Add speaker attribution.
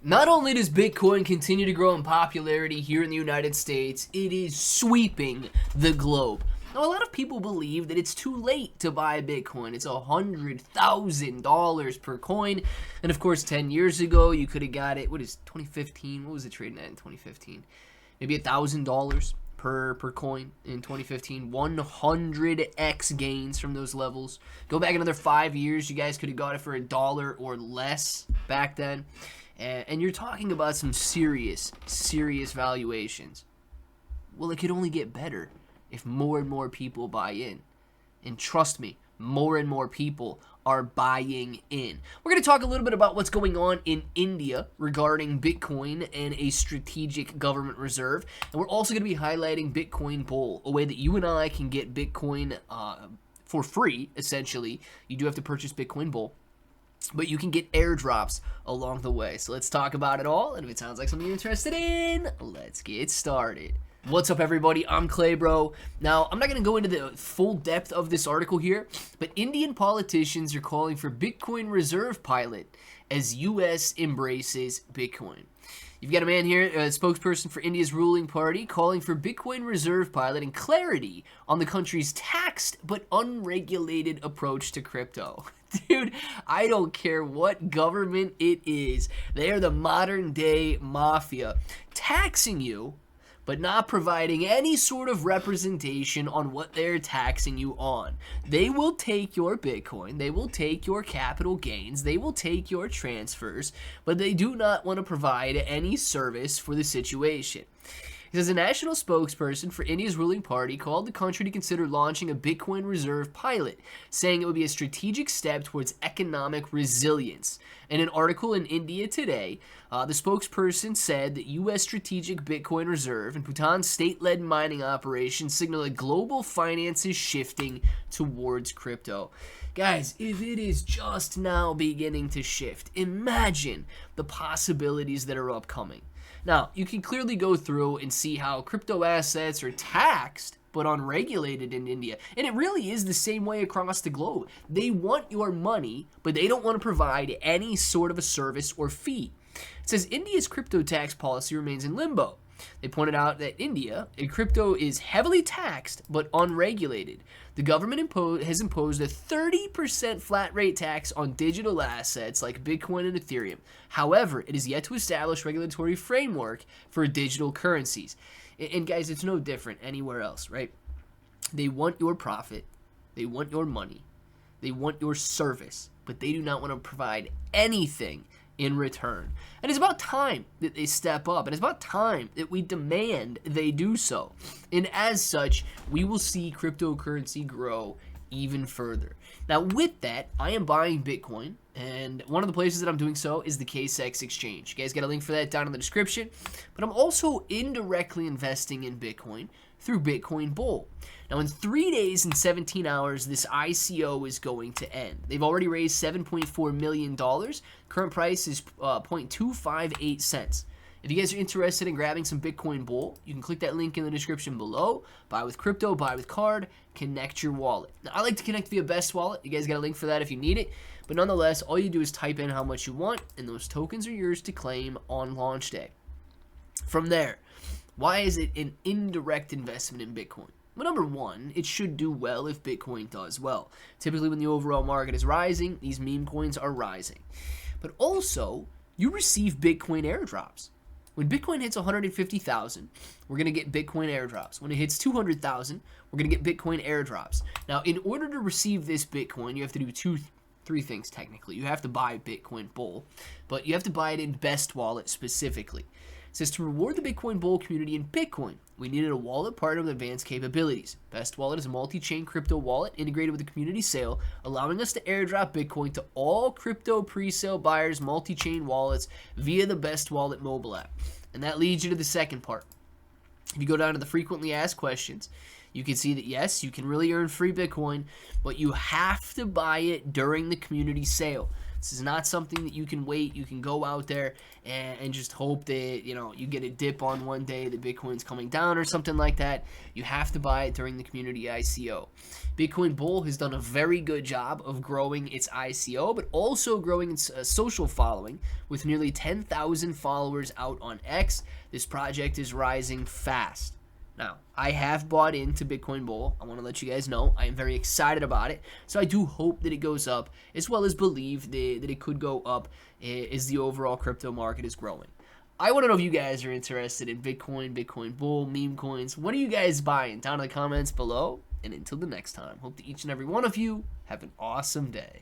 Speaker 1: Not only does Bitcoin continue to grow in popularity here in the United States, it is sweeping the globe. Now, a lot of people believe that it's too late to buy Bitcoin. It's $100,000 per coin. And of course, 10 years ago, you could have got it, 2015? What was it trading at in 2015? Maybe $1,000 per coin in 2015. 100x gains from those levels. Go back another 5 years, you guys could have got it for $1 or less back then. And you're talking about some serious valuations. Well, it could only get better if more and more people buy in. And trust me, more and more people are buying in. We're going to talk a little bit about what's going on in India regarding Bitcoin and a strategic government reserve. And we're also going to be highlighting Bitcoin Bull, a way that you and I can get Bitcoin for free, essentially. You do have to purchase Bitcoin Bull, but you can get airdrops along the way. So let's talk about it all, and if it sounds like something you're interested in, let's get started. What's up, everybody? I'm Clay, bro. Now, I'm not going to go into the full depth of this article here, but Indian politicians are calling for Bitcoin reserve pilot as U.S. embraces Bitcoin. You've got a man here, a spokesperson for India's ruling party, calling for Bitcoin reserve pilot and clarity on the country's taxed but unregulated approach to crypto. Dude, I don't care what government it is. They are the modern day mafia, taxing you but not providing any sort of representation on what they're taxing you on. They will take your Bitcoin, they will take your capital gains, they will take your transfers, but they do not want to provide any service for the situation. He says a national spokesperson for India's ruling party called the country to consider launching a Bitcoin reserve pilot, saying it would be a strategic step towards economic resilience. In an article in India Today, the spokesperson said that U.S. strategic Bitcoin reserve and Bhutan's state-led mining operation signal that global finance is shifting towards crypto. Guys, if it is just now beginning to shift, imagine the possibilities that are upcoming. Now, you can clearly go through and see how crypto assets are taxed but unregulated in India. And it really is the same way across the globe. They want your money, but they don't want to provide any sort of a service or fee. It says India's crypto tax policy remains in limbo. They pointed out that India, crypto is heavily taxed but unregulated. The government has imposed a 30% flat rate tax on digital assets like Bitcoin and Ethereum. However, it is yet to establish regulatory framework for digital currencies. And guys, it's no different anywhere else, right? They want your profit, they want your money, they want your service, but they do not want to provide anything in return. And it's about time that they step up, and it's about time that we demand they do so. And as such, we will see cryptocurrency grow even further. Now, with that, I am buying Bitcoin, and one of the places that I'm doing so is the KSX exchange. You guys get a link for that down in the description. But I'm also indirectly investing in Bitcoin through Bitcoin Bull. Now, in 3 days and 17 hours, this ICO is going to end. They've already raised $7.4 million. Current price is 0.258 cents. If you guys are interested in grabbing some Bitcoin Bull, you can click that link in the description below. Buy with crypto, buy with card, connect your wallet. Now, I like to connect via Best Wallet. You guys got a link for that if you need it. But nonetheless, all you do is type in how much you want, and those tokens are yours to claim on launch day. From there, why is it an indirect investment in Bitcoin? Well, number one, it should do well if Bitcoin does well. Typically, when the overall market is rising, these meme coins are rising. But also, you receive Bitcoin airdrops. When Bitcoin hits 150,000, we're going to get Bitcoin airdrops. When it hits 200,000, we're going to get Bitcoin airdrops. Now, in order to receive this Bitcoin, you have to do three things technically. You have to buy Bitcoin Bull, but you have to buy it in Best Wallet specifically. It says to reward the Bitcoin Bull community in Bitcoin, we needed a wallet partner with advanced capabilities. Best Wallet is a multi-chain crypto wallet integrated with a community sale, allowing us to airdrop Bitcoin to all crypto pre-sale buyers' multi-chain wallets via the Best Wallet mobile app. And that leads you to the second part. If you go down to the frequently asked questions, you can see that yes, you can really earn free Bitcoin, but you have to buy it during the community sale. This is not something that you can wait. You can go out there and just hope that, you know, you get a dip on one day, the Bitcoin's coming down or something like that. You have to buy it during the community ICO. Bitcoin Bull has done a very good job of growing its ICO, but also growing its social following with nearly 10,000 followers out on X. This project is rising fast. Now, I have bought into Bitcoin Bull. I want to let you guys know I am very excited about it. So I do hope that it goes up, as well as believe that it could go up as the overall crypto market is growing. I want to know if you guys are interested in Bitcoin, Bitcoin Bull, meme coins. What are you guys buying? Down in the comments below. And until the next time, hope that each and every one of you have an awesome day.